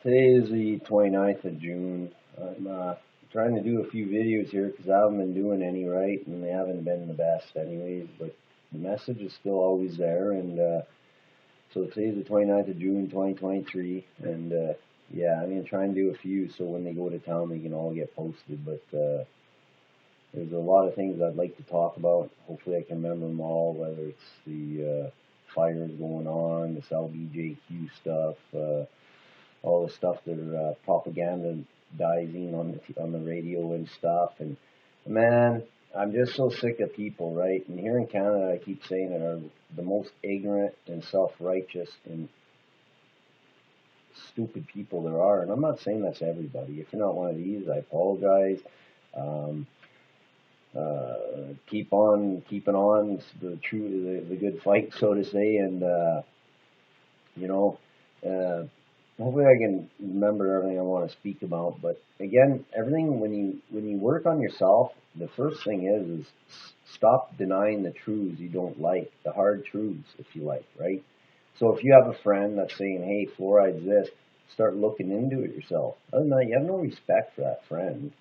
Today is the 29th of June. I'm trying to do a few videos here because I haven't been doing any right, and they haven't been the best anyways, but the message is still always there. And so today's the 29th of June 2023, and yeah, I'm going to try and do a few so when they go to town they can all get posted. But there's a lot of things I'd like to talk about. Hopefully I can remember them all, whether it's the fires going on, this LBJQ stuff, all the stuff they're propagandizing on the radio and stuff. And man, I'm just so sick of people, right? And here in Canada, I keep saying it, are the most ignorant and self-righteous and stupid people there are. And I'm not saying that's everybody. If you're not one of these, I apologize. Um, Keep on keeping on the good fight, so to say, and you know. Hopefully I can remember everything I want to speak about. But again, everything when you work on yourself, the first thing is stop denying the truths you don't like, the hard truths, if you like, right? So if you have a friend that's saying, "Hey, fluoride's this," start looking into it yourself. Other than that, you have no respect for that friend.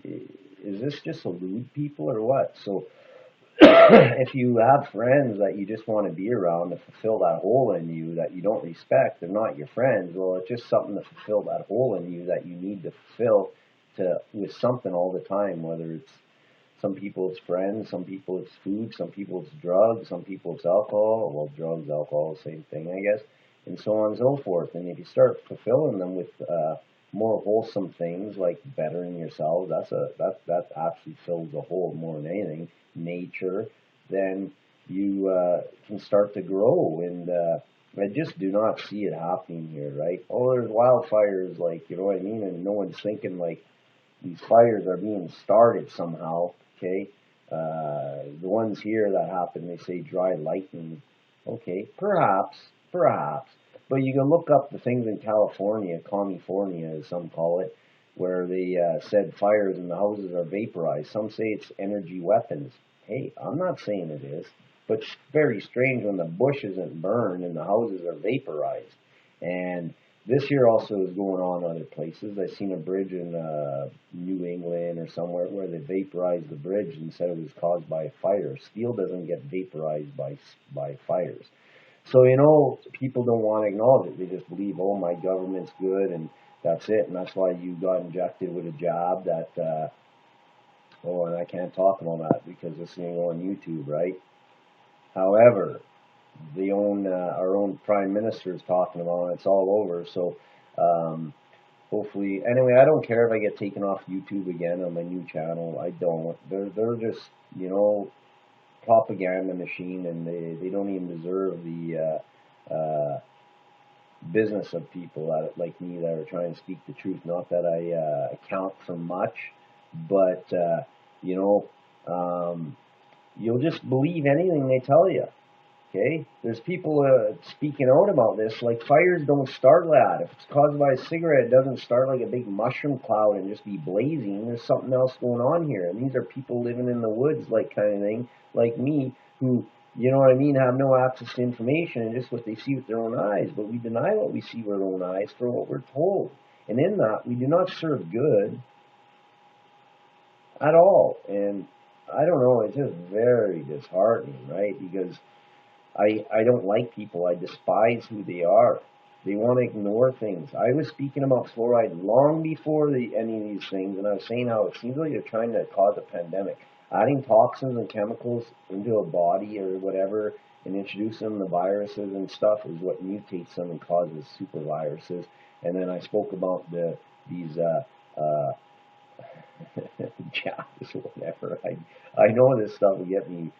Is this just a lewd people or what? So if you have friends that you just want to be around to fulfill that hole in you that you don't respect, they're not your friends. Well, it's just something to fulfill that hole in you that you need to fulfill with something all the time, whether it's some people it's friends, some people it's food, some people it's drugs, some people it's alcohol. Well, drugs, alcohol, same thing, I guess, and so on and so forth. And if you start fulfilling them with more wholesome things like bettering yourselves, that actually fills the hole more than anything. Nature, then you can start to grow. And I just do not see it happening here, right? Oh, there's wildfires, like, you know what I mean? And no one's thinking like these fires are being started somehow, okay? The ones here that happen, they say dry lightning. Okay, perhaps. But you can look up the things in California, California as some call it, where they said fires and the houses are vaporized. Some say it's energy weapons. Hey, I'm not saying it is, but it's very strange when the bush isn't burned and the houses are vaporized. And this here also is going on other places. I've seen a bridge in New England or somewhere where they vaporized the bridge and said it was caused by a fire. Steel doesn't get vaporized by fires. So, you know, people don't want to acknowledge it. They just believe, oh, my government's good, and that's it. And that's why you got injected with a jab that, oh, and I can't talk about that because this thing on YouTube, right? However, our own prime minister is talking about it. It's all over. So, hopefully, anyway, I don't care if I get taken off YouTube again on my new channel. I don't. They're just, you know, propaganda machine, and they don't even deserve the business of people that like me that are trying to speak the truth. Not that I account for much, but you know, you'll just believe anything they tell you. Okay, there's people speaking out about this. Like, fires don't start like that. If it's caused by a cigarette, it doesn't start like a big mushroom cloud and just be blazing. There's something else going on here. And these are people living in the woods, like, kind of thing, like me, who, you know what I mean, have no access to information and just what they see with their own eyes. But we deny what we see with our own eyes for what we're told. And in that, we do not serve good at all. And I don't know, it's just very disheartening, right? Because I don't like people. I despise who they are. They want to ignore things. I was speaking about fluoride long before any of these things, and I was saying how it seems like they're trying to cause a pandemic. Adding toxins and chemicals into a body or whatever and introducing the viruses and stuff is what mutates them and causes super viruses. And then I spoke about these jobs or whatever. I know this stuff will get me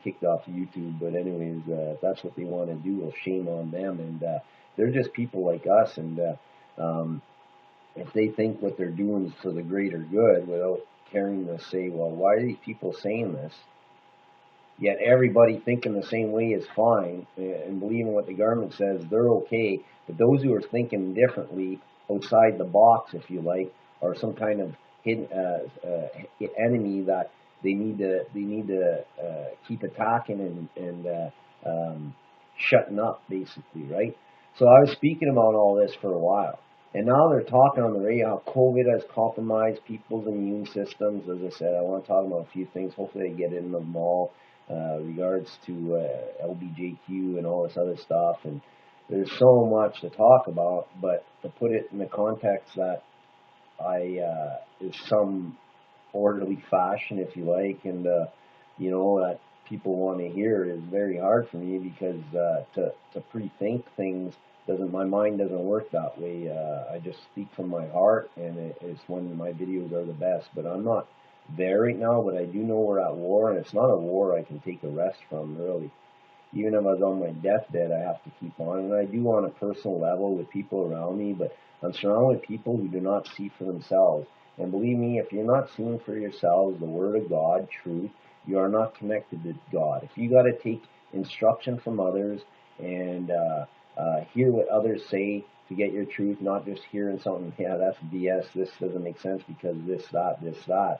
kicked off YouTube, but anyways, if that's what they want to do, well, shame on them. And they're just people like us, and if they think what they're doing is for the greater good without caring to say, well, why are these people saying this? Yet everybody thinking the same way is fine and believing what the government says, they're okay. But those who are thinking differently, outside the box, if you like, are some kind of hidden enemy that they need to keep attacking and shutting up, basically, right? So I was speaking about all this for a while. And now they're talking on the radio how COVID has compromised people's immune systems. As I said, I want to talk about a few things. Hopefully I get into them all, regards to LBJQ and all this other stuff. And there's so much to talk about, but to put it in the context that is some orderly fashion, if you like, and that people want to hear is very hard for me because to pre-think things doesn't. My mind doesn't work that way. I just speak from my heart, and it's when my videos are the best. But I'm not there right now. But I do know we're at war, and it's not a war I can take a rest from, really. Even if I was on my deathbed, I have to keep on. And I do on a personal level with people around me, but I'm surrounded with people who do not see for themselves. And believe me, if you're not seeing for yourselves the Word of God, truth, you are not connected to God. If you got to take instruction from others and hear what others say to get your truth, not just hearing something, yeah, that's BS, this doesn't make sense because this, that,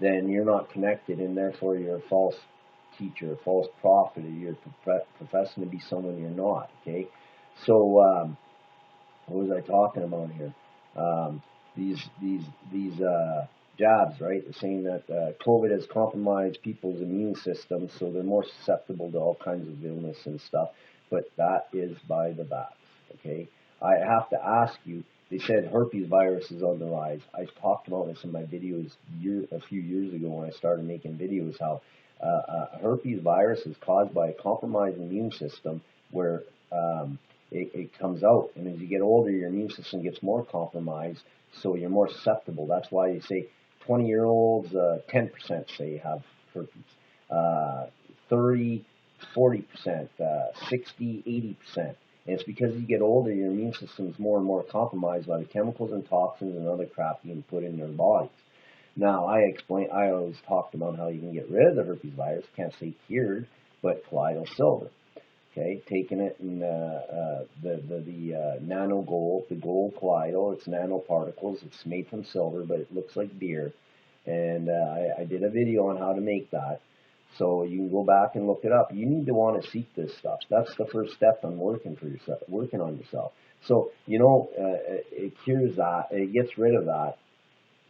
then you're not connected, and therefore you're a false teacher, a false prophet, or you're professing to be someone you're not, okay? So, what was I talking about here? These jabs, right? They're saying that COVID has compromised people's immune systems, so they're more susceptible to all kinds of illness and stuff. But that is by the bats, okay? I have to ask you. They said herpes virus is on the rise. I talked about this in my videos a few years ago when I started making videos. How herpes virus is caused by a compromised immune system where it comes out, and as you get older, your immune system gets more compromised, so you're more susceptible. That's why you say 20-year-olds, 10% say have herpes, 30, 40%, 60, 80%. And it's because as you get older, your immune system is more and more compromised by the chemicals and toxins and other crap being put in your bodies. Now, I always talked about how you can get rid of the herpes virus. Can't say cured, but colloidal silver. Okay, taking it in the nano gold, the gold colloidal. It's nanoparticles. It's made from silver, but it looks like beer. And I did a video on how to make that. So you can go back and look it up. You need to want to seek this stuff. That's the first step on working on yourself. So, it cures that. It gets rid of that.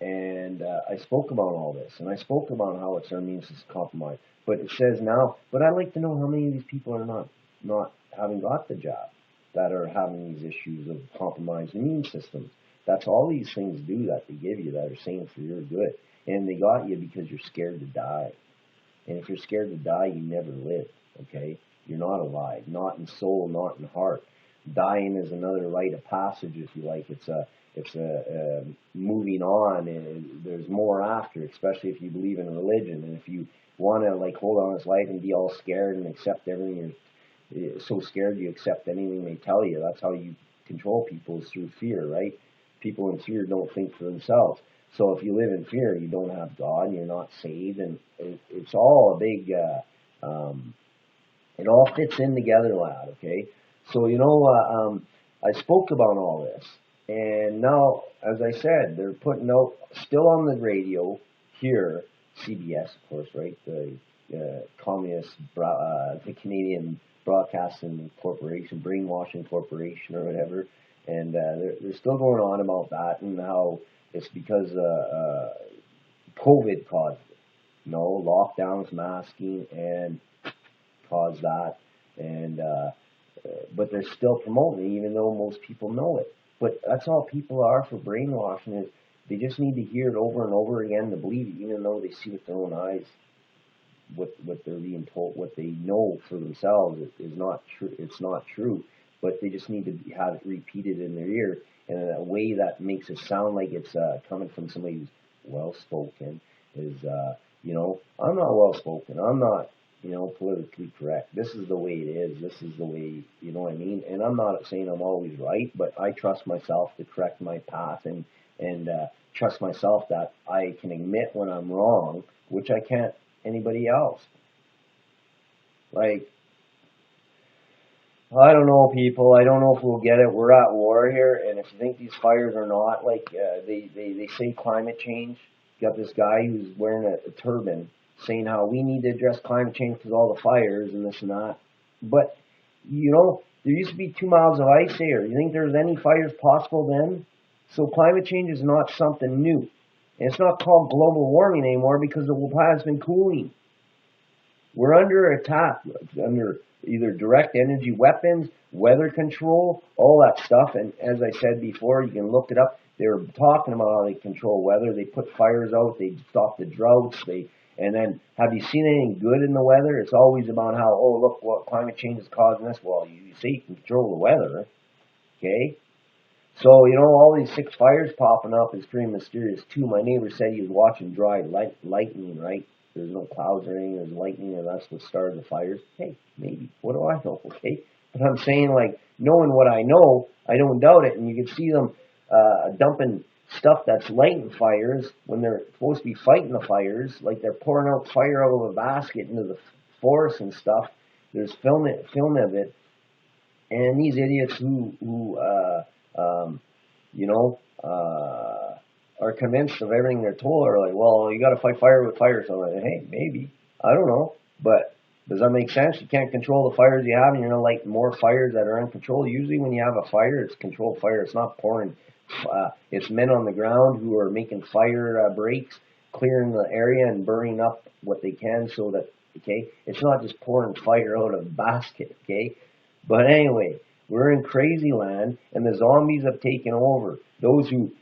And I spoke about all this, and I spoke about how it's our immune system compromised. But it says now, but I'd like to know how many of these people are not having got the jab, that are having these issues of compromised immune systems. That's all these things do that they give you, that are saying for your good. And they got you because you're scared to die. And if you're scared to die, you never live, okay? You're not alive, not in soul, not in heart. Dying is another rite of passage, if you like. It's a moving on, and there's more after, especially if you believe in religion. And if you want to hold on this life and be all scared and accept everything, you're so scared you accept anything they tell you. That's how you control people, is through fear, right? People in fear don't think for themselves. So if you live in fear, you don't have God, you're not saved, and it's all a big, it all fits in together, lad, okay? So, I spoke about all this, and now, as I said, they're putting out, still on the radio, here, CBS, of course, right, the the Canadian Broadcasting Corporation, Brainwashing Corporation, or whatever, and they're still going on about that, and how it's because COVID caused it. Lockdowns, masking, and caused that. And but they're still promoting it, even though most people know it. But that's all people are for brainwashing, is they just need to hear it over and over again to believe it, even though they see with their own eyes what they're being told, what they know for themselves is not true. It's not true. But they just need to have it repeated in their ear in a way that makes it sound like it's coming from somebody who's well-spoken. I'm not well-spoken. I'm not, politically correct. This is the way it is. This is the way, you know what I mean? And I'm not saying I'm always right, but I trust myself to correct my path and trust myself that I can admit when I'm wrong, which I can't anybody else. I don't know, people. I don't know if we'll get it. We're at war here, and if you think these fires are not, they say climate change. You got this guy who's wearing a turban saying how we need to address climate change because all the fires and this and that. But, There used to be 2 miles of ice here. You think there's any fires possible then? So climate change is not something new. And it's not called global warming anymore because the planet's been cooling. We're under attack, under either direct energy weapons, weather control, all that stuff. And as I said before, you can look it up. They were talking about how they control weather. They put fires out. They stop the droughts. And then, have you seen anything good in the weather? It's always about how, oh, look, what climate change is causing this. Well, you say you can control the weather, okay? So, all these 6 fires popping up is pretty mysterious, too. My neighbor said he was watching dry lightning, right? There's no clouds or anything, there's lightning, and that's what started the fires. Hey, maybe. What do I know, okay? But I'm saying, like, knowing what I know, I don't doubt it. And you can see them dumping stuff that's lighting fires when they're supposed to be fighting the fires. Like, they're pouring out fire out of a basket into the forest and stuff. There's film of it. And these idiots who are convinced of everything they're told are like, well, you got to fight fire with fire. So I'm like, hey, maybe. I don't know. But does that make sense? You can't control the fires you have, and you're going to light more fires that are uncontrolled. Usually when you have a fire, it's controlled fire. It's not pouring. It's men on the ground who are making fire breaks, clearing the area and burning up what they can so that, okay, it's not just pouring fire out of a basket, okay? But anyway, we're in crazy land, and the zombies have taken over. Those who,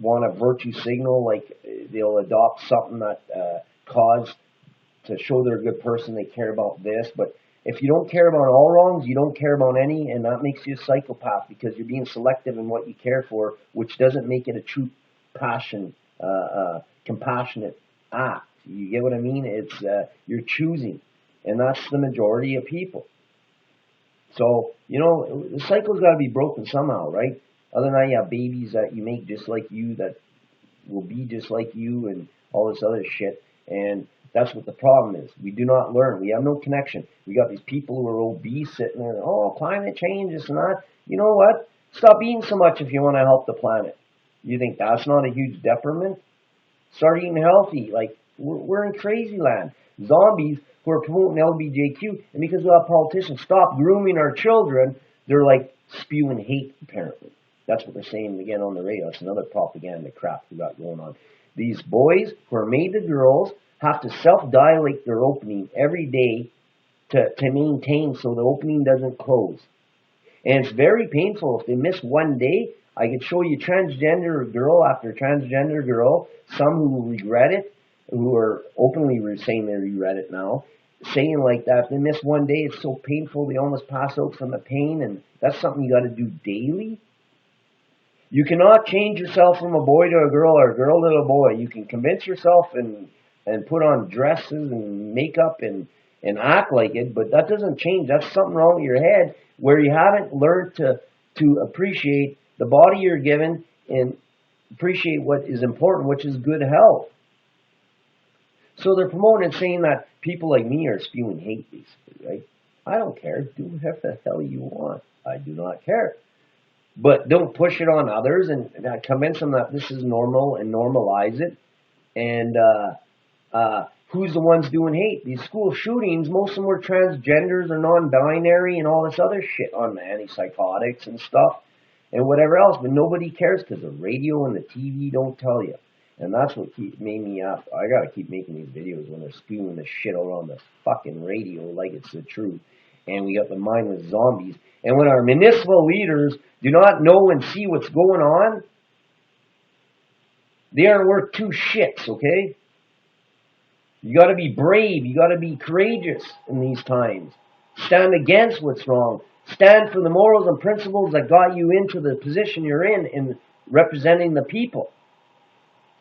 want a virtue signal, like they'll adopt something that caused to show they're a good person, they care about this. But if you don't care about all wrongs, you don't care about any, and that makes you a psychopath because you're being selective in what you care for, which doesn't make it a true compassionate act. You get what I mean? It's you're choosing, and that's the majority of people. So, the cycle's got to be broken somehow, right? Other than that, you have babies that you make just like you, that will be just like you, and all this other shit. And that's what the problem is. We do not learn. We have no connection. We got these people who are obese sitting there, oh, climate change, this and that. You know what? Stop eating so much if you want to help the planet. You think that's not a huge detriment? Start eating healthy. Like, we're in crazy land. Zombies who are promoting LGBTQ, and because we have politicians stop grooming our children, they're like spewing hate, apparently. That's what they're saying again on the radio. That's another propaganda crap we got going on. These boys who are made to girls have to self-dilate their opening every day to maintain so the opening doesn't close. And it's very painful. If they miss one day, I could show you transgender girl after transgender girl, some who regret it, who are openly saying they regret it now, saying like that, if they miss one day, it's so painful, they almost pass out from the pain, and that's something you got to do daily. You cannot change yourself from a boy to a girl or a girl to a boy. You can convince yourself and put on dresses and makeup and act like it, but that doesn't change. That's something wrong with your head where you haven't learned to appreciate the body you're given and appreciate what is important, which is good health. So they're promoting and saying that people like me are spewing hate, basically, right? I don't care. Do whatever the hell you want. I do not care. But don't push it on others and convince them that this is normal and normalize it. And who's the ones doing hate? These school shootings, most of them were transgenders or non-binary and all this other shit on antipsychotics and stuff and whatever else. But nobody cares because the radio and the TV don't tell you. And that's what made me up. I got to keep making these videos when they're spewing this shit out on the fucking radio like it's the truth. And we got the mindless zombies. And when our municipal leaders do not know and see what's going on, they aren't worth 2 shits, okay? You got to be brave. You got to be courageous in these times. Stand against what's wrong. Stand for the morals and principles that got you into the position you're in representing the people.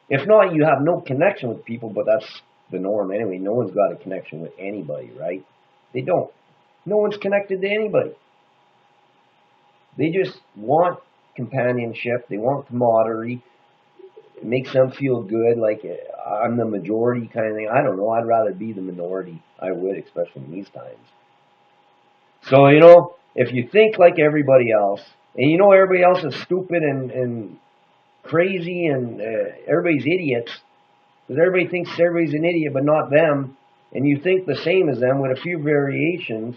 If not, you have no connection with people, but that's the norm anyway. No one's got a connection with anybody, right? They don't. No one's connected to anybody. They just want companionship. They want camaraderie. It makes them feel good, like I'm the majority kind of thing. I don't know. I'd rather be the minority. I would, especially in these times. So, if you think like everybody else, and everybody else is stupid and crazy and everybody's idiots, because everybody thinks everybody's an idiot but not them, and you think the same as them with a few variations,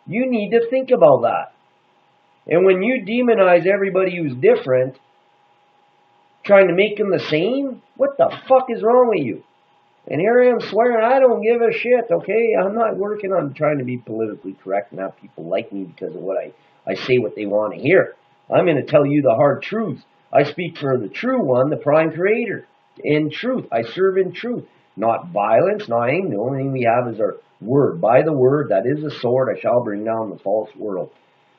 You need to think about that. And when you demonize everybody who's different, trying to make them the same, what the fuck is wrong with you? And here I am swearing, I don't give a shit, okay? I'm not working on trying to be politically correct and have people like me because of what I say what they want to hear. I'm going to tell you the hard truths. I speak for the true one, the prime creator. In truth. I serve in truth. Not violence, not anger. The only thing we have is our word. By the word, that is the sword, I shall bring down the false world.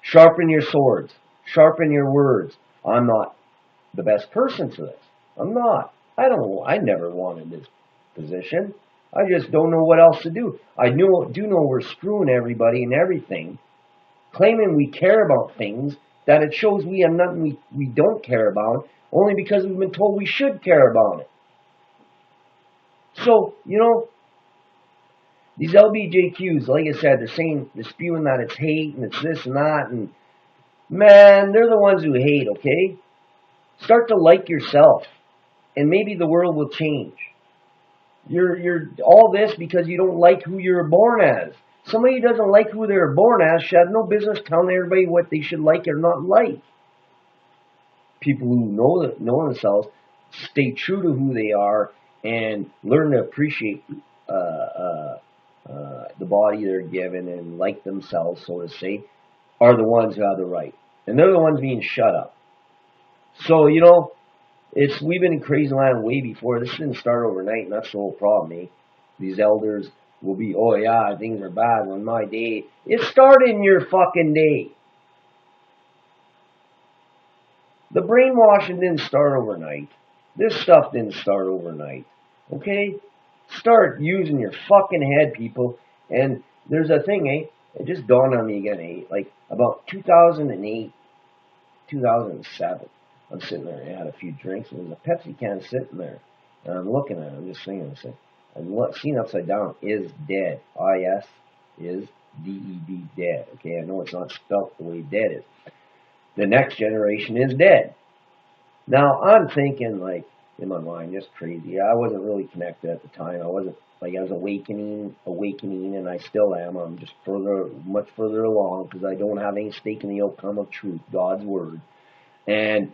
Sharpen your swords. Sharpen your words. I'm not the best person for this. I'm not. I never wanted this position. I just don't know what else to do. I do know we're screwing everybody and everything, claiming we care about things that it shows we have nothing we don't care about, only because we've been told we should care about it. So, these LBJQs, like I said, they're spewing that it's hate and it's this and that, and man, they're the ones who hate, okay? Start to like yourself, and maybe the world will change. You're all this because you don't like who you were born as. Somebody who doesn't like who they were born as should have no business telling everybody what they should like or not like. People who know themselves stay true to who they are and learn to appreciate the body they're given and like themselves, so to say, are the ones who have the right. And they're the ones being shut up. So, we've been in crazy land way before. This didn't start overnight, and that's the whole problem, eh? These elders will be, oh yeah, things are bad on my day. It started in your fucking day. The brainwashing didn't start overnight. This stuff didn't start overnight. Okay? Start using your fucking head, people. And there's a thing, eh? It just dawned on me again, eh? Like about 2008, 2007. I'm sitting there, I had a few drinks, and there's a Pepsi can sitting there. And I'm looking at it, I'm just thinking, I'm seeing upside down, is dead. I-S is D-E-D, dead. Okay, I know it's not spelt the way dead is. The next generation is dead. Now, I'm thinking, like, in my mind, just crazy. I wasn't really connected at the time. I wasn't, like, I was awakening, and I still am. I'm just much further along, because I don't have any stake in the outcome of truth, God's word. And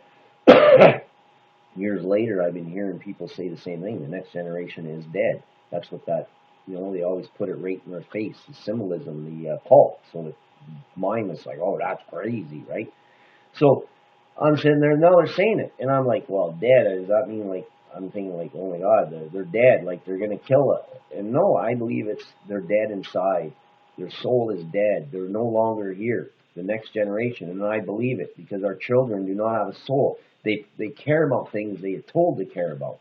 years later, I've been hearing people say the same thing. The next generation is dead. That's what they always put it right in their face. The symbolism, the cult. So the mind was like, oh, that's crazy, right? So I'm sitting there, now they're saying it. And I'm like, well, dead, does that mean, like, I'm thinking, like, oh my God, they're dead. Like, they're going to kill it. And no, I believe they're dead inside. Their soul is dead. They're no longer here. The next generation. And I believe it, because our children do not have a soul. They care about things they are told to care about.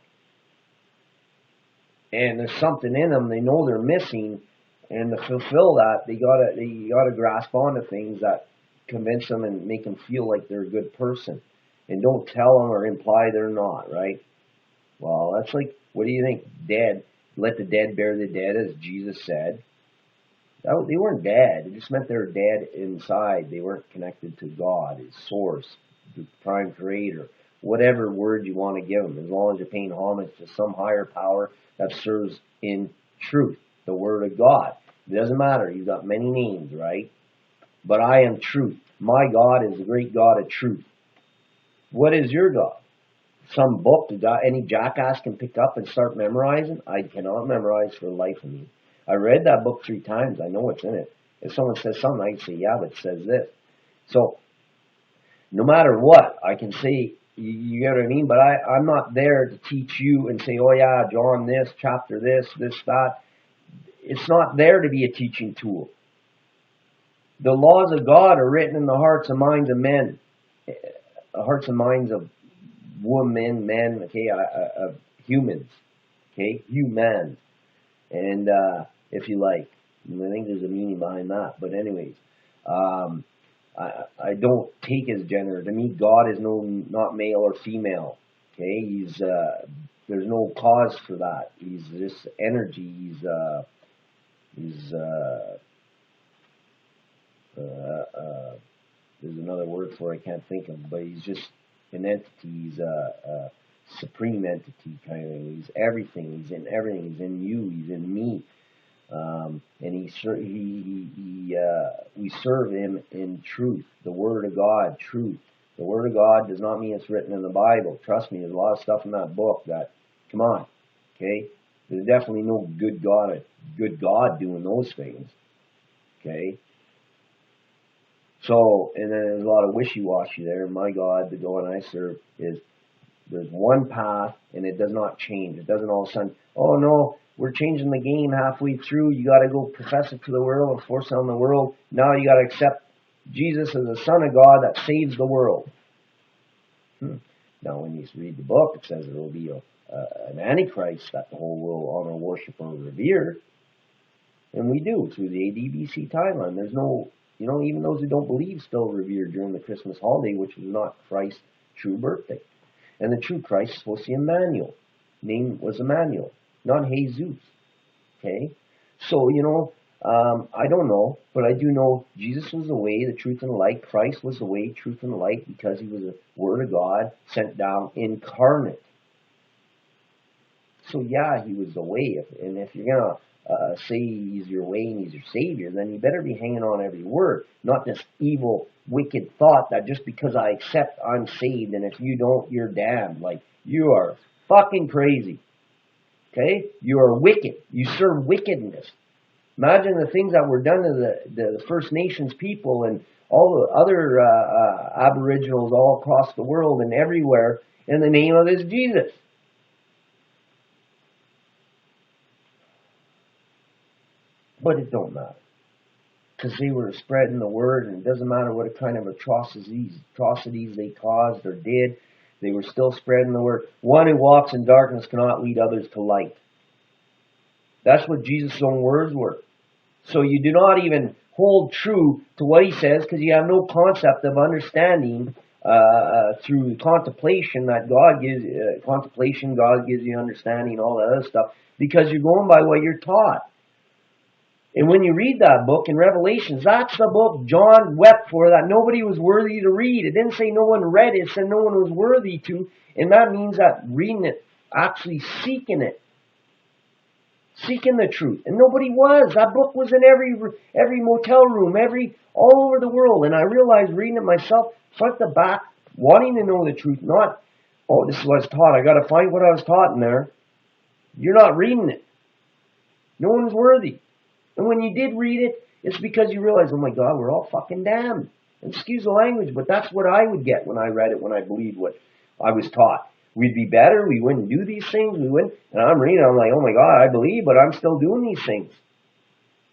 And there's something in them they know they're missing, and to fulfill that, they gotta grasp onto things that convince them and make them feel like they're a good person, and don't tell them or imply they're not, right? Well, that's like, what do you think? Dead. Let the dead bury the dead, as Jesus said. They weren't dead. It just meant they were dead inside. They weren't connected to God, His source, the prime creator, whatever word you want to give them, as long as you're paying homage to some higher power that serves in truth, the word of God. It doesn't matter. You've got many names, right? But I am truth. My God is the great God of truth. What is your God? Some book that any jackass can pick up and start memorizing? I cannot memorize for the life of me. I read that book 3 times. I know what's in it. If someone says something, I can say, yeah, but it says this. So, no matter what, I can say, you get what I mean? But I'm not there to teach you and say, oh yeah, John, this, chapter this, that. It's not there to be a teaching tool. The laws of God are written in the hearts and minds of men. The hearts and minds of women, men, okay, of humans. Okay, humans. And if you like, I think there's a meaning behind that. But anyways, I don't take his gender. To me, God is not male or female. Okay, there's no cause for that. He's just energy. There's another word for it I can't think of, but he's just an entity. He's a supreme entity kind of thing. He's everything. He's in everything. He's in you. He's in me. And we serve him in truth, the Word of God, truth. The Word of God does not mean it's written in the Bible. Trust me, there's a lot of stuff in that book that, come on, okay? There's definitely no good God doing those things, okay? So, and then there's a lot of wishy-washy there. My God, the God I serve is, there's one path, and it does not change. It doesn't all of a sudden, oh no, we're changing the game halfway through. You got to go profess it to the world and force it on the world. Now you got to accept Jesus as the Son of God that saves the world. Now, when you read the book, it says there will be an Antichrist that the whole world honor, worship, or revere. And we do through the ADBC timeline. There's no, even those who don't believe still revere during the Christmas holiday, which was not Christ's true birthday. And the true Christ is supposed to be Emmanuel. Name was Emmanuel, not Jesus. Okay? So, I don't know, but I do know Jesus was the way, the truth, and the light. Christ was the way, truth, and the light because he was the Word of God sent down incarnate. So, yeah, he was the way. And if you're going to say he's your way and he's your Savior, then you better be hanging on every word, not this evil, wicked thought that just because I accept, I'm saved, and if you don't, you're damned. Like, you are fucking crazy. Okay? You are wicked. You serve wickedness. Imagine the things that were done to the First Nations people and all the other Aboriginals all across the world and everywhere in the name of this Jesus. But it don't matter. Because they were spreading the word, and it doesn't matter what kind of atrocities they caused or did, they were still spreading the word. One who walks in darkness cannot lead others to light. That's what Jesus' own words were. So you do not even hold true to what he says because you have no concept of understanding through contemplation that God gives God gives you understanding, all that other stuff, because you're going by what you're taught. And when you read that book in Revelations, that's the book John wept for, that nobody was worthy to read. It didn't say no one read it, it said no one was worthy to. And that means that reading it, actually seeking it. Seeking the truth. And nobody was. That book was in every motel room, all over the world. And I realized reading it myself, front to back, wanting to know the truth, not, oh, this is what I was taught, I got to find what I was taught in there. You're not reading it. No one's worthy. And when you did read it, it's because you realize, oh my God, we're all fucking damned. Excuse the language, but that's what I would get when I read it, when I believed what I was taught. We'd be better, we wouldn't do these things, we wouldn't. And I'm reading, I'm like, oh my God, I believe, but I'm still doing these things.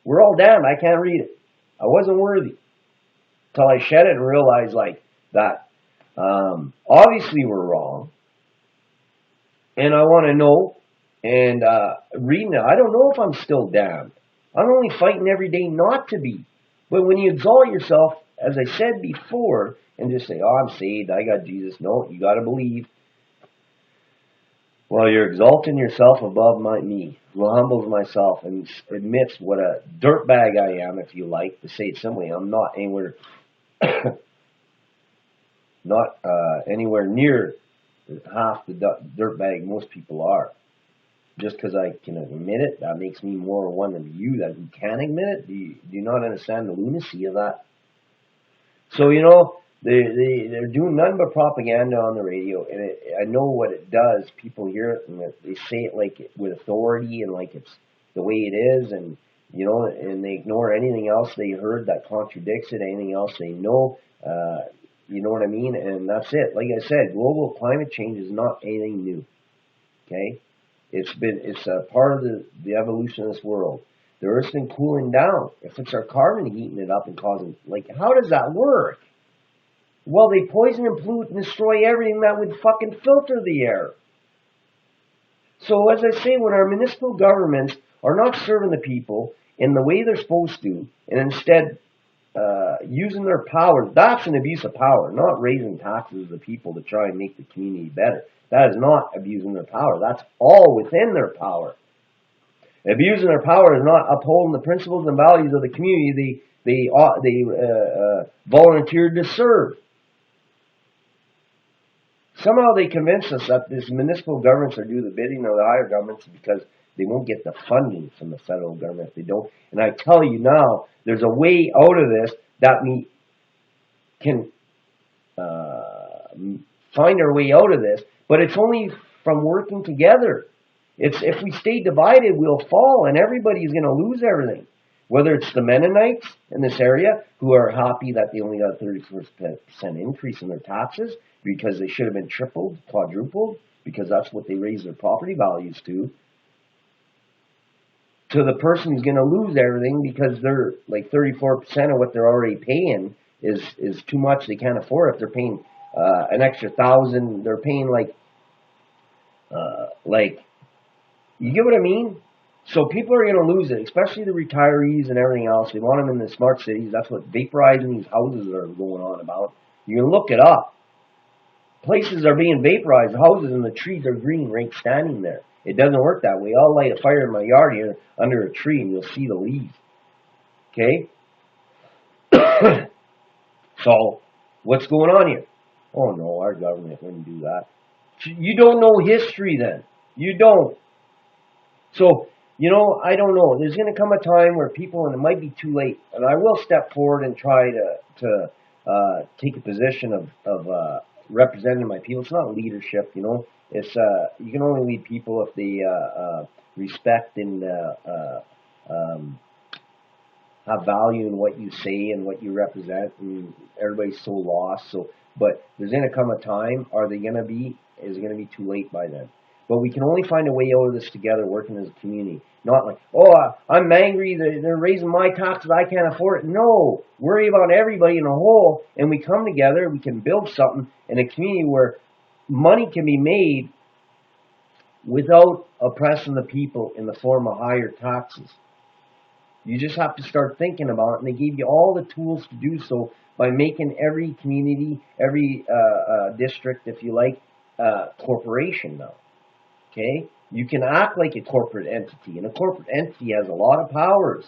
We're all damned, I can't read it. I wasn't worthy. Until I shed it and realized like that. Obviously we're wrong. And I want to know, and reading it, I don't know if I'm still damned. I'm only fighting every day not to be. But when you exalt yourself, as I said before, and just say, oh, I'm saved, I got Jesus. No, you got to believe. Well, you're exalting yourself above me, who humbles myself and admits what a dirtbag I am, if you like, to say it simply. I'm not anywhere, anywhere near half the dirtbag most people are. Just because I can admit it, that makes me more one of you that who can admit it. Do you not understand the lunacy of that? So, they're doing nothing but propaganda on the radio, and I know what it does. People hear it, and they say it like with authority and like it's the way it is, and and they ignore anything else they heard that contradicts it, anything else they know. You know what I mean? And that's it. Like I said, global climate change is not anything new. Okay? It's a part of the evolution of this world. The Earth's been cooling down. If it's our carbon heating it up and causing, how does that work? Well, they poison and pollute and destroy everything that would fucking filter the air. So as I say, when our municipal governments are not serving the people in the way they're supposed to, and instead using their power, that's an abuse of power, not raising taxes to the people to try and make the community better. That is not abusing their power. That's all within their power. Abusing their power is not upholding the principles and values of the community they volunteered to serve. Somehow they convince us that these municipal governments are do the bidding of the higher governments because They won't get the funding from the federal government if they don't. And I tell you now, there's a way out of this that we can find our way out of this, but it's only from working together. It's if we stay divided, we'll fall, and everybody's going to lose everything. Whether it's the Mennonites in this area who are happy that they only got a 34% increase in their taxes because they should have been tripled, quadrupled, because that's what they raise their property values to the person who's going to lose everything because they're like 34% of what they're already paying is too much. They can't afford it. If they're paying an extra $1,000, they're paying like you get what I mean? So people are going to lose it, especially the retirees and everything else. They want them in the smart cities. That's what vaporizing these houses are going on about. You can look it up. Places are being vaporized. Houses and the trees are green right standing there. It doesn't work that way. I'll light a fire in my yard here under a tree and you'll see the leaves. Okay? So, what's going on here? Oh no, our government wouldn't do that. You don't know history then. You don't. So, I don't know. There's going to come a time where people, and it might be too late, and I will step forward and try to take a position of representing my people. It's not leadership, It's you can only lead people if they respect and have value in what you say and what you represent. And everybody's so lost. But there's going to come a time. Is it going to be too late by then? But we can only find a way out of this together, working as a community. Not like, I'm angry, they're raising my taxes, I can't afford it. No, worry about everybody in a whole, and we come together, we can build something in a community where money can be made without oppressing the people in the form of higher taxes. You just have to start thinking about it, and they gave you all the tools to do so by making every community, every district, if you like, corporation now. Okay? You can act like a corporate entity, and a corporate entity has a lot of powers.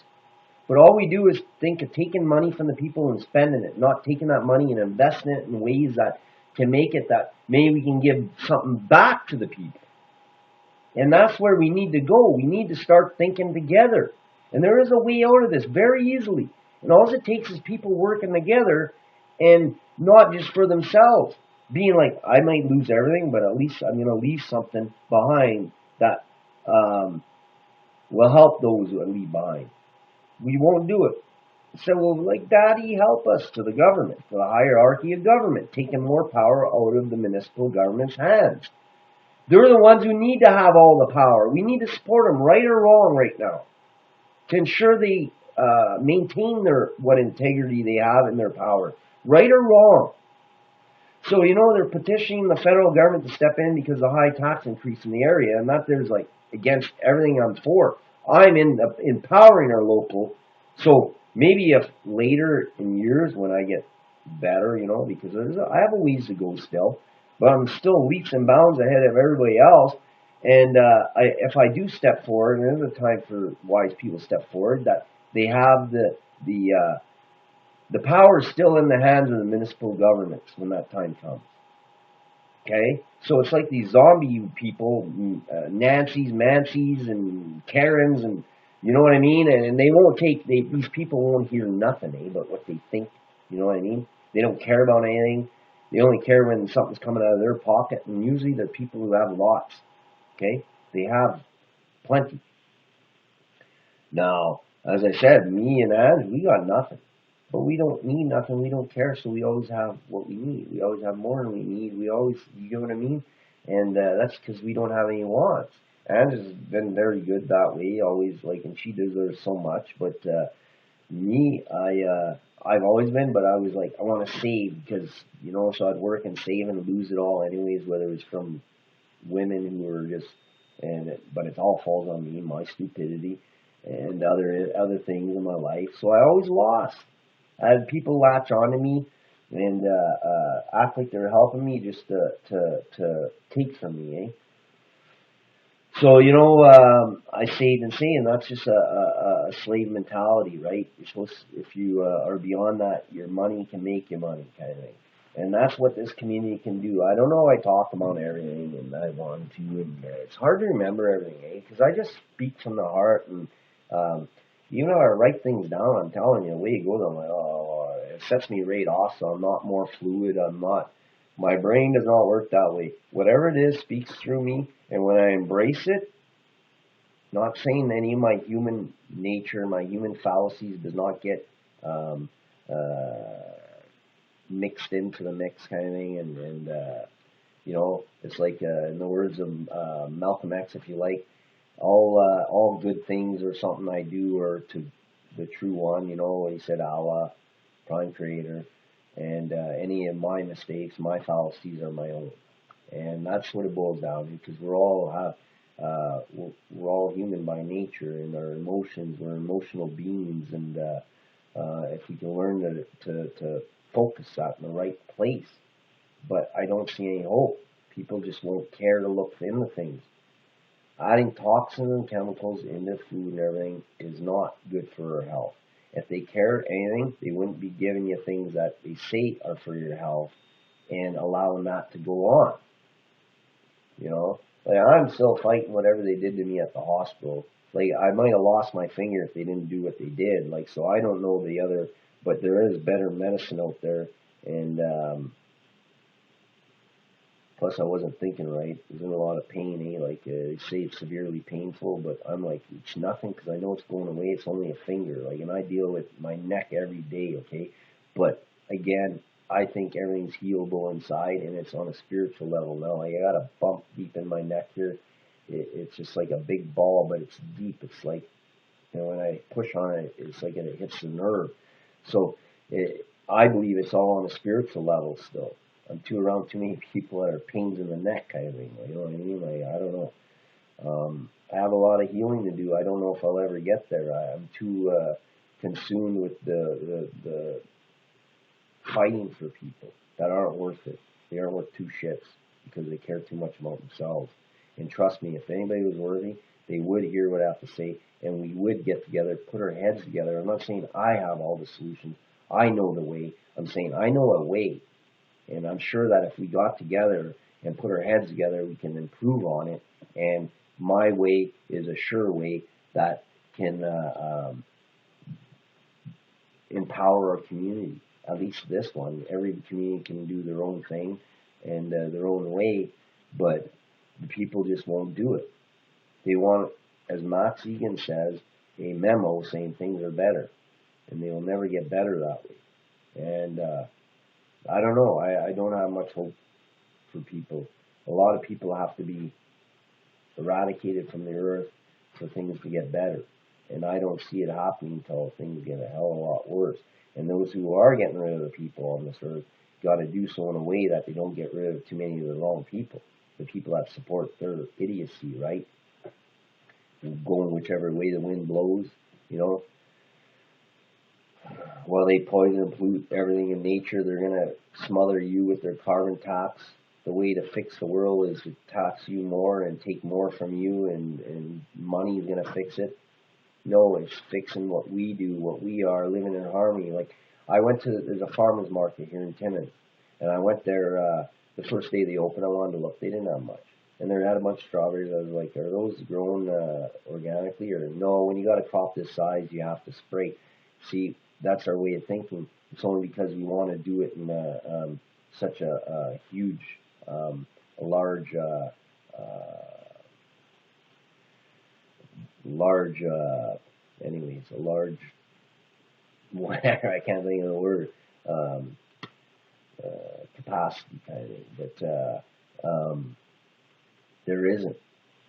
But all we do is think of taking money from the people and spending it, not taking that money and investing it in ways that can make it that maybe we can give something back to the people. And that's where we need to go. We need to start thinking together. And there is a way out of this very easily. And all it takes is people working together and not just for themselves. Being like, I might lose everything, but at least I'm going to leave something behind that will help those who I leave behind. We won't do it. So, like, Daddy, help us to the government, to the hierarchy of government, taking more power out of the municipal government's hands. They're the ones who need to have all the power. We need to support them, right or wrong, right now, to ensure they maintain what integrity they have in their power, right or wrong. So, they're petitioning the federal government to step in because of the high tax increase in the area, and that there's like against everything I'm for. I'm empowering our local. So maybe if later in years when I get better, because I have a ways to go still, but I'm still leaps and bounds ahead of everybody else. And if I do step forward, and there's a time for wise people to step forward, that they have the power is still in the hands of the municipal governments when that time comes. Okay? So it's like these zombie people, Nancy's, Mancy's, and Karens, and you know what I mean? And they won't these people won't hear nothing about what they think. You know what I mean? They don't care about anything. They only care when something's coming out of their pocket, and usually they're people who have lots. Okay? They have plenty. Now, as I said, me and Ange, we got nothing. But we don't need nothing. We don't care, so we always have what we need. We always have more than we need. You get what I mean? And that's because we don't have any wants. Ange has been very good that way, always, and she deserves so much. But me, I've always been, but I was like, I want to save because, so I'd work and save and lose it all anyways, whether it's from women who are just, but it all falls on me, my stupidity, and other things in my life. So I always lost. I had people latch onto me and act like they're helping me just to take from me, eh? So, I saved and saved, and that's just a slave mentality, right? You're supposed to, if you are beyond that, your money can make you money kind of thing. And that's what this community can do. I don't know. I talk about everything, and I want to, and it's hard to remember everything, eh? Because I just speak from the heart, and um, even if I write things down, I'm telling you, the way it goes, I'm like, oh, it sets me right off. So I'm not more fluid. I'm not. My brain does not work that way. Whatever it is speaks through me, and when I embrace it, not saying any of my human nature, my human fallacies, does not get um, uh, mixed into the mix kind of thing, and you know, it's like in the words of Malcolm X, if you like, all good things or something I do are to the true one. You know, he said Allah, Prime Creator, and any of my mistakes, my fallacies are my own, and that's what it boils down to. Because we're all human by nature, and our emotions, we're emotional beings, and if we can learn to focus that in the right place. But I don't see any hope. People just won't care to look into things. Adding toxins and chemicals into food and everything is not good for our health. If they cared anything, they wouldn't be giving you things that they say are for your health and allowing that to go on. You know, like I'm still fighting whatever they did to me at the hospital. Like I might have lost my finger if they didn't do what they did. Like so, I don't know the other, but there is better medicine out there, and plus, I wasn't thinking right. I was in a lot of pain, eh? Like, they say it's severely painful, but I'm like, it's nothing because I know it's going away. It's only a finger. Like, and I deal with my neck every day, okay? But, again, I think everything's healable inside, and it's on a spiritual level now. Like, I got a bump deep in my neck here. It's just like a big ball, but it's deep. It's like, you know, when I push on it, it's like it hits the nerve. So, I believe it's all on a spiritual level still. I'm around too many people that are pains in the neck kind of thing. You know what I mean? Like, I don't know. I have a lot of healing to do. I don't know if I'll ever get there. I'm too consumed with the fighting for people that aren't worth it. They aren't worth two shits because they care too much about themselves. And trust me, if anybody was worthy, they would hear what I have to say, and we would get together, put our heads together. I'm not saying I have all the solutions. I know the way. I'm saying I know a way. And I'm sure that if we got together and put our heads together, we can improve on it. And my way is a sure way that can empower our community. At least this one. Every community can do their own thing and their own way, but the people just won't do it. They want, as Max Egan says, a memo saying things are better, and they will never get better that way. And I don't know. I don't have much hope for people. A lot of people have to be eradicated from the earth for things to get better. And I don't see it happening until things get a hell of a lot worse. And those who are getting rid of the people on this earth got to do so in a way that they don't get rid of too many of the wrong people. The people that support their idiocy, right? Going whichever way the wind blows, you know. While they poison and pollute everything in nature, they're going to smother you with their carbon tax. The way to fix the world is to tax you more and take more from you, and money is going to fix it. No, it's fixing what we do, what we are, living in harmony. Like, there's a farmer's market here in Timmins, and I went there the first day they opened. I wanted to look. They didn't have much. And they had a bunch of strawberries. I was like, are those grown organically? Or no, when you got a crop this size, you have to spray. See, that's our way of thinking. It's only because we want to do it in such a huge, a large, anyways, a large, whatever, I can't think of the word, capacity kind of thing. But there isn't.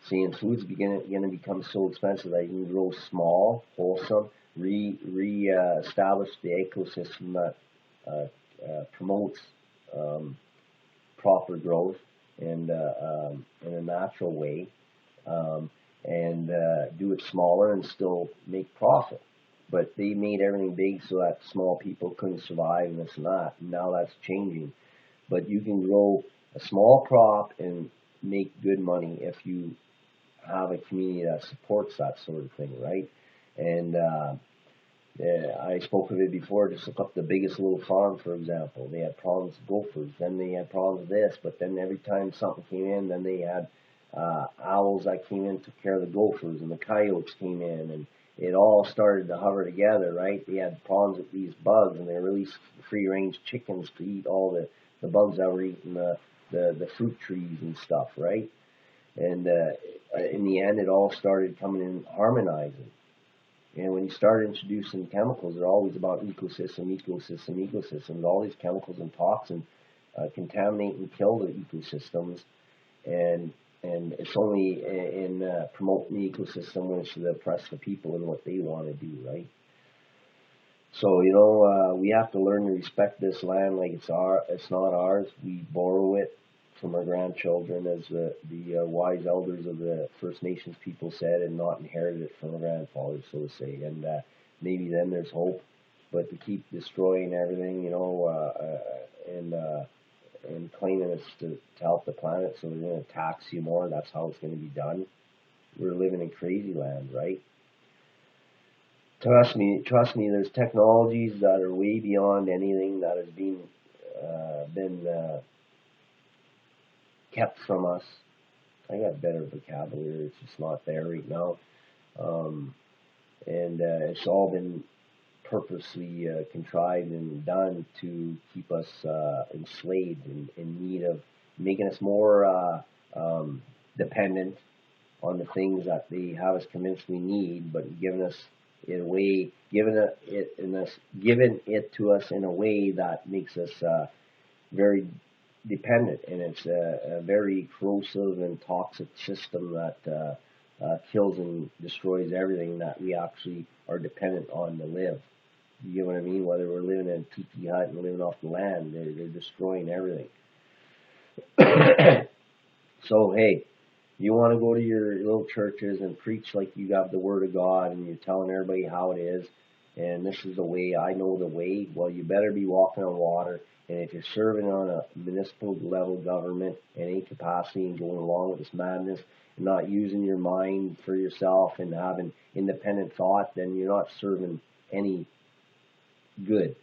Seeing food's going to become so expensive that you can grow small, wholesome, re-establish the ecosystem that promotes proper growth and in a natural way, and do it smaller and still make profit. But they made everything big so that small people couldn't survive and this and that. And now that's changing. But you can grow a small crop and make good money if you have a community that supports that sort of thing, right? And I spoke of it before. Just look up the biggest little farm, for example. They had problems with gophers. Then they had problems with this. But then every time something came in, then they had owls that came in, took care of the gophers, and the coyotes came in, and it all started to hover together, right? They had problems with these bugs, and they released free-range chickens to eat all the bugs that were eating the fruit trees and stuff, right? And in the end, it all started coming in harmonizing. And when you start introducing chemicals, they're always about ecosystem, ecosystem, ecosystems. All these chemicals and toxins contaminate and kill the ecosystems, and it's only in promoting the ecosystem which to oppress the people and what they want to do, right? So we have to learn to respect this land like it's not ours. We borrow it from our grandchildren, as the wise elders of the First Nations people said, and not inherit it from our grandfathers, so to say. And maybe then there's hope. But to keep destroying everything, and claiming it's to help the planet, so they're going to tax you more. That's how it's going to be done. We're living in crazy land, right? Trust me. There's technologies that are way beyond anything that has been kept from us. I got better vocabulary. It's just not there right now, and it's all been purposely contrived and done to keep us enslaved and in need of making us more dependent on the things that they have us convinced we need, but giving us it away, giving it to us in a way that makes us very dependent, and it's a very corrosive and toxic system that kills and destroys everything that we actually are dependent on to live. You get what I mean? Whether we're living in a tiki hut and living off the land, they're destroying everything. So hey, you want to go to your little churches and preach like you got the Word of God and you're telling everybody how it is, and this is the way, I know the way, well, you better be walking on water. And if you're serving on a municipal level government in any capacity and going along with this madness and not using your mind for yourself and having independent thought, then you're not serving any good.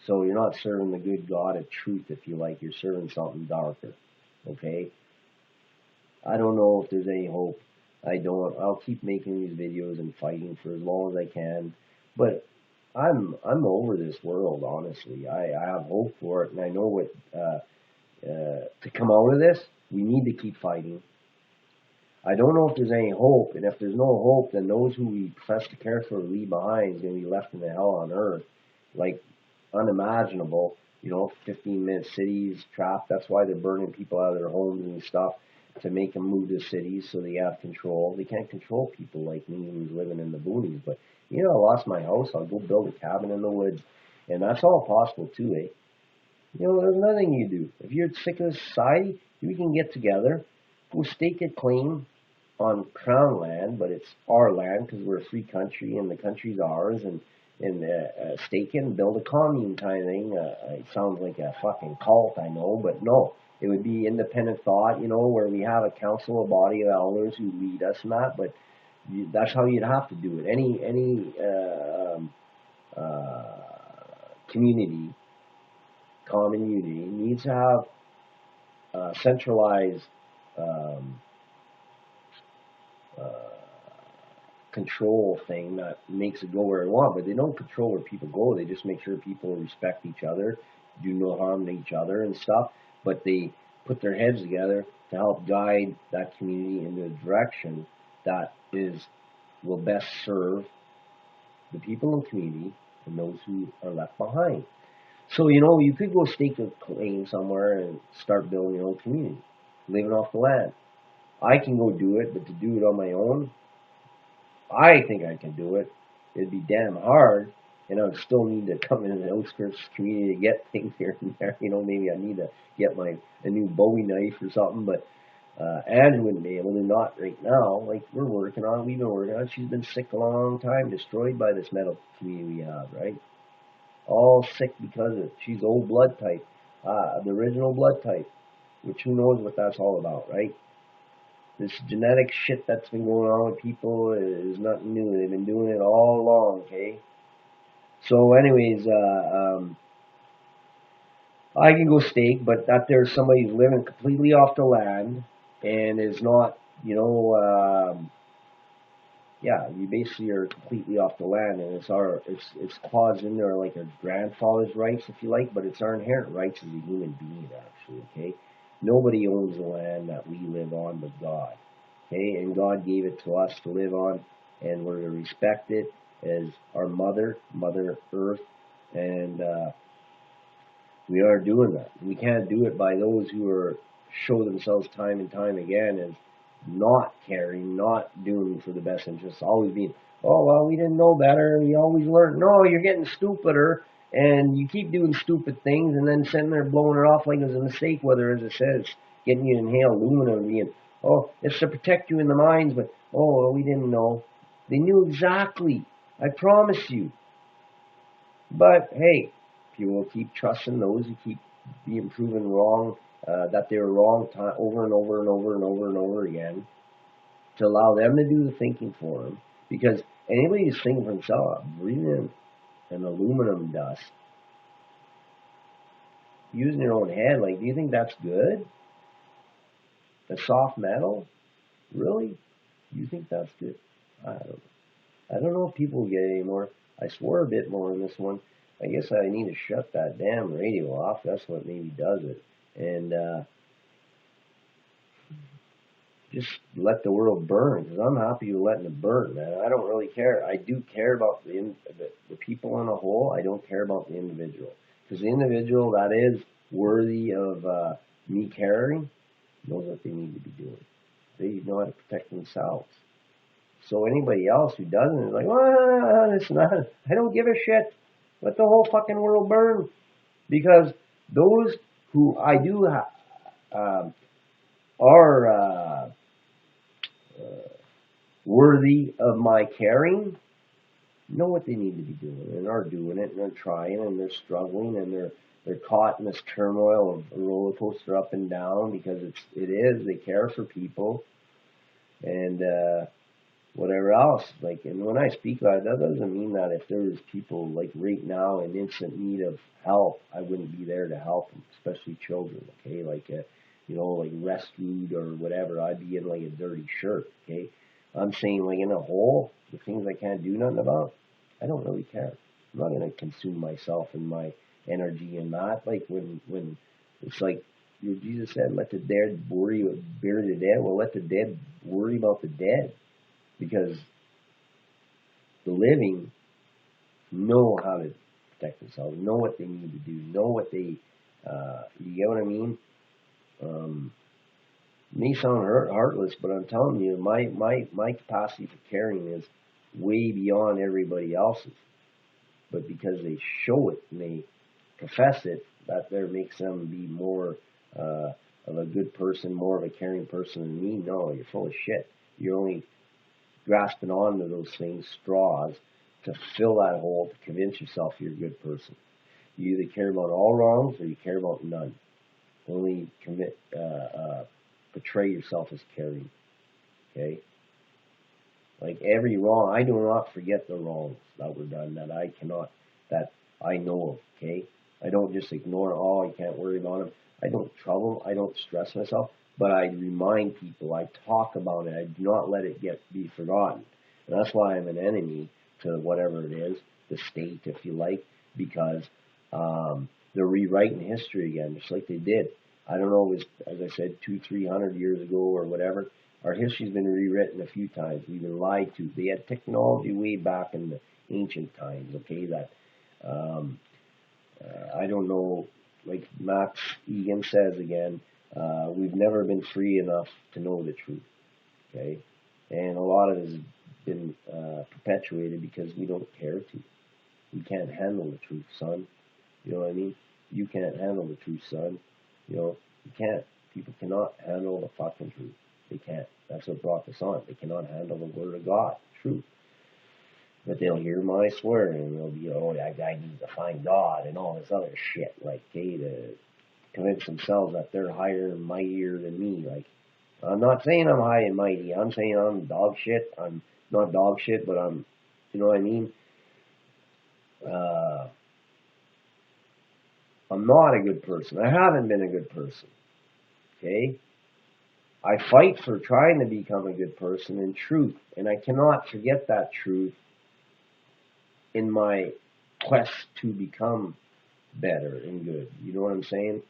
So you're not serving the good God of truth, if you like. You're serving something darker. Okay? I don't know if there's any hope. I don't. I'll keep making these videos and fighting for as long as I can. But I'm over this world, honestly. I have hope for it, and I know what to come out of this, we need to keep fighting. I don't know if there's any hope, and if there's no hope, then those who we profess to care for leave behind is going to be left in the hell on earth, like unimaginable. 15-minute cities trapped. That's why they're burning people out of their homes and stuff, to make them move to cities so they have control. They can't control people like me who's living in the boonies. But I lost my house. I'll go build a cabin in the woods, and that's all possible too, eh? There's nothing you do. If you're sick of society, we can get together, go stake a claim on crown land, but it's our land because we're a free country and the country's ours, and stake it and build a commune kind of thing. It sounds like a fucking cult, I know, but no. It would be independent thought, where we have a council, a body of elders who lead us in that, but that's how you'd have to do it. Any community, common unity, needs to have centralized control thing that makes it go where it wants, but they don't control where people go. They just make sure people respect each other, do no harm to each other and stuff, but they put their heads together to help guide that community into a direction that will best serve the people in the community and those who are left behind. So, you could go stake a claim somewhere and start building your own community, living off the land. I can go do it, but to do it on my own, I think I can do it. It'd be damn hard, and I would still need to come in the outskirts community to get things here and there. Maybe I need to get a new Bowie knife or something, but Anne wouldn't be able to, not right now. Like, we've been working on it. She's been sick a long time, destroyed by this metal community we have, right? All sick because of it. She's old blood type, the original blood type, which who knows what that's all about, right? This genetic shit that's been going on with people is nothing new. They've been doing it all along, okay? So, anyways, I can go stake, but that there's somebody living completely off the land and is not, yeah, you basically are completely off the land, and it's claused in there like our grandfather's rights, if you like, but it's our inherent rights as a human being, actually. Okay, nobody owns the land that we live on but God. Okay, and God gave it to us to live on, and we're to respect it as our Mother Earth, and we are doing that. We can't do it by those who are show themselves time and time again as not caring, not doing for the best interests, always being, oh well, we didn't know better, we always learned. No, you're getting stupider, and you keep doing stupid things, and then sitting there blowing it off like it was a mistake. Whether, as it says, getting you to inhale aluminum, and being, oh, it's to protect you in the mines, but oh, well, we didn't know. They knew exactly. I promise you. But hey, people will keep trusting those who keep being proven wrong, that they were wrong over and over and over and over and over again, to allow them to do the thinking for them. Because anybody who's thinking for themselves, breathing in an aluminum dust, using your own head, like, do you think that's good? The soft metal? Really? You think that's good? I don't know. I don't know if people get it anymore. I swore a bit more in this one. I guess I need to shut that damn radio off. That's what maybe does it. And just let the world burn, because I'm happy with letting it burn, man. I don't really care. I do care about the people on a whole. I don't care about the individual. Because the individual that is worthy of me caring knows what they need to be doing. They know how to protect themselves. So anybody else who doesn't is like, well, it's not. I don't give a shit. Let the whole fucking world burn. Because those who I do are worthy of my caring know what they need to be doing and are doing it, and they're trying, and they're struggling, and they're caught in this turmoil of a roller coaster up and down, because it is. They care for people and whatever else. Like, and when I speak about it, that doesn't mean that if there was people like right now in instant need of help, I wouldn't be there to help them, especially children. Okay, like like rescued or whatever. I'd be in like a dirty shirt. Okay, I'm saying, like, in a whole, the things I can't do nothing about, I don't really care. I'm not going to consume myself and my energy in that. Like, when it's like Jesus said, let the dead bury the dead. Well, let the dead worry about the dead, because the living know how to protect themselves, know what they need to do, know what they, you get what I mean? May sound heartless, but I'm telling you, my capacity for caring is way beyond everybody else's. But because they show it and they profess it, that there makes them be more of a good person, more of a caring person than me. No, you're full of shit. You're only grasping onto those things, straws, to fill that hole, to convince yourself you're a good person. You either care about all wrongs or you care about none. Only portray yourself as caring. Okay? Like, every wrong, I do not forget the wrongs that were done that I know of. Okay? I don't just ignore, oh, you can't worry about them. I don't trouble, I don't stress myself, but I remind people, I talk about it, I do not let it be forgotten. And that's why I'm an enemy to whatever it is, the state, if you like, because they're rewriting history again, just like they did. I don't know, it was, as I said, 200-300 years ago or whatever. Our history's been rewritten a few times. We've been lied to. They had technology way back in the ancient times, okay, that I don't know, like Max Egan says again, we've never been free enough to know the truth, okay? And a lot of it has been perpetuated because we don't care to. We can't handle the truth, son. You know what I mean? You can't handle the truth, son. You can't. People cannot handle the fucking truth. They can't. That's what brought this on. They cannot handle the word of God, truth. But they'll hear my swearing, and they'll be, oh, that guy needs to find God and all this other shit, like, okay, to convince themselves that they're higher and mightier than me. Like, I'm not saying I'm high and mighty. I'm saying I'm dog shit. I'm not dog shit, but I'm, you know what I mean? Uh, I'm not a good person. I haven't been a good person. Okay? I fight for trying to become a good person in truth, and I cannot forget that truth in my quest to become better and good. You know what I'm saying?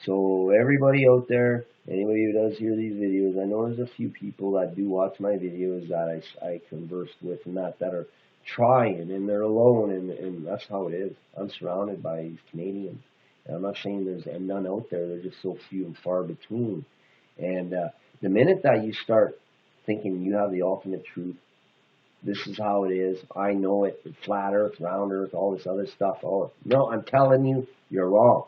So everybody out there, anybody who does hear these videos, I know there's a few people that do watch my videos that I conversed with and that are trying, and they're alone, and that's how it is. I'm surrounded by these Canadians. And I'm not saying there's none out there. They're just so few and far between. And the minute that you start thinking you have the ultimate truth, this is how it is, I know it, flat earth, round earth, all this other stuff. Oh, no, I'm telling you, you're wrong.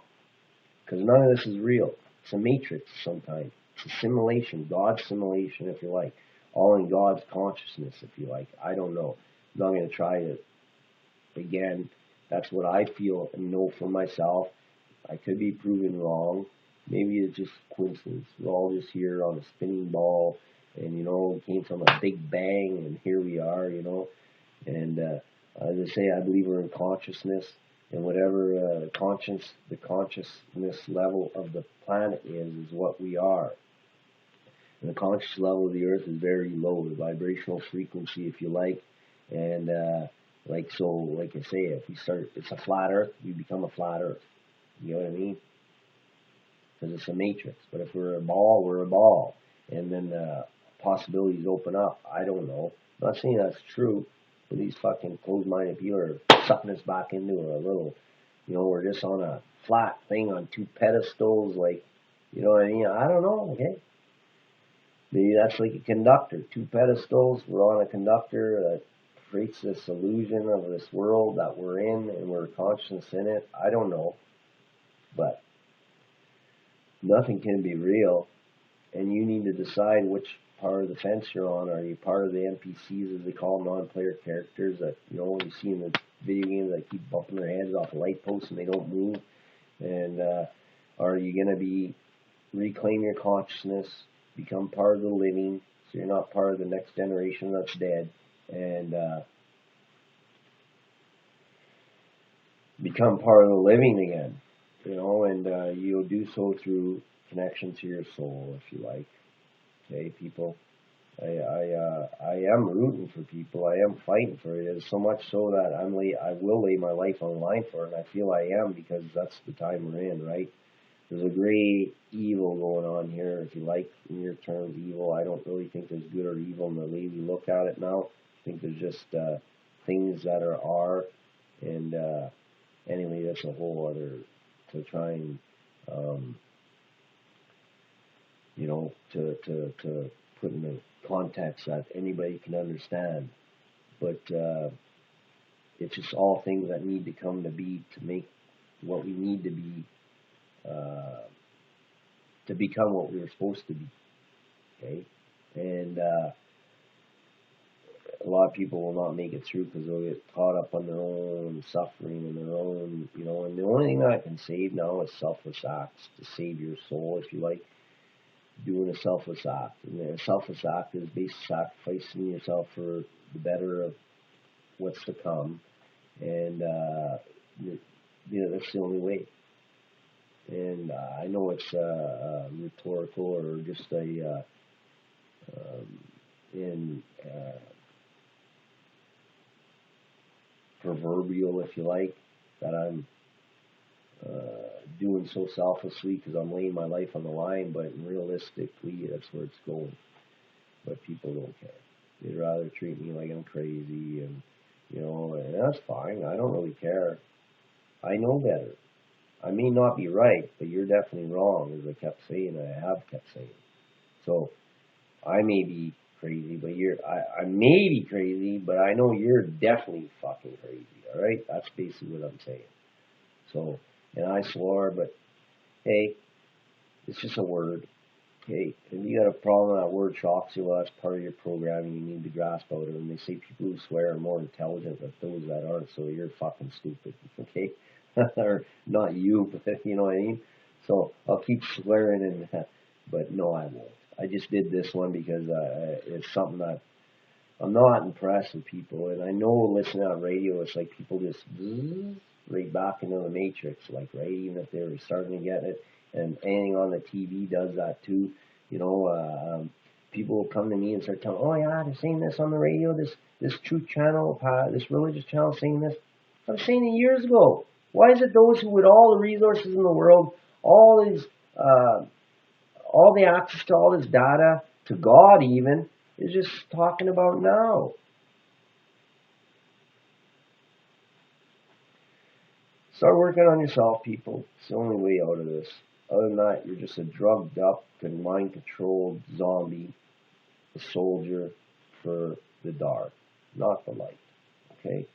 Because none of this is real. It's a matrix sometimes. It's a simulation, God's simulation, if you like. All in God's consciousness, if you like. I don't know. I'm not going to try it again. That's what I feel and know for myself. I could be proven wrong. Maybe it's just coincidence. We're all just here on a spinning ball, and it came from a big bang, and here we are, And as I say, I believe we're in consciousness, and whatever the consciousness level of the planet is what we are. And the conscious level of the Earth is very low, the vibrational frequency, if you like. And like I say, if we start, it's a flat Earth, we become a flat Earth. You know what I mean? Because it's a matrix. But if we're a ball, we're a ball. And then possibilities open up. I don't know. I'm not saying that's true. But these fucking closed-minded people are sucking us back into a little, we're just on a flat thing on two pedestals, like, you know what I mean? I don't know, okay? Maybe that's like a conductor. Two pedestals, we're on a conductor that creates this illusion of this world that we're in, and we're conscious in it. I don't know. But nothing can be real, and you need to decide which part of the fence you're on. Are you part of the NPCs, as they call them, non-player characters that you see in the video games that keep bumping their heads off a light post and they don't move? And are you going to be reclaim your consciousness, become part of the living, so you're not part of the next generation that's dead, and become part of the living again? And you'll do so through connection to your soul, if you like. Okay, people. I am rooting for people. I am fighting for it. It's so much so that I will lay my life on the line for it, and I feel I am, because that's the time we're in, right? There's a great evil going on here, if you like, in your terms, evil. I don't really think there's good or evil in the way we look at it now. I think there's just things that are, and anyway, that's a whole other, to try and, to put in a context that anybody can understand. But it's just all things that need to come to be to make what we need to be, to become what we were supposed to be. Okay? And a lot of people will not make it through because they'll get caught up on their own suffering and their own, and the only thing that can save now is selfless acts, to save your soul, if you like. Doing a selfless act. And a selfless act is basically sacrificing yourself for the better of what's to come. And that's the only way. And I know it's rhetorical, or just proverbial, if you like, that I'm doing so selflessly because I'm laying my life on the line, but realistically, that's where it's going. But people don't care. They'd rather treat me like I'm crazy, and and that's fine. I don't really care. I know better. I may not be right, but you're definitely wrong, as I kept saying, I have kept saying. So I may be crazy, but I may be crazy, but I know you're definitely fucking crazy. All right, that's basically what I'm saying. So. And I swore, but hey, it's just a word. Okay, if you got a problem that word shocks you, well, that's part of your programming. You need to grasp out of it. And they say people who swear are more intelligent than those that aren't, so you're fucking stupid. Okay, or not you, but you know what I mean. So I'll keep swearing, but no, I won't. I just did this one because it's something that I'm not impressed with people, and I know listening on radio, it's like people just right back into the matrix, like, right, even if they're starting to get it, and anything on the TV does that too. You know, people will come to me and start telling, oh yeah, they're saying this on the radio, this truth channel, this religious channel saying this. I was saying it years ago. Why is it those who with all the resources in the world, all these, all the access to all this data, to God even, is just talking about now? Start working on yourself, people. It's the only way out of this. Other than that, you're just a drugged up and mind-controlled zombie, a soldier for the dark, not the light. Okay?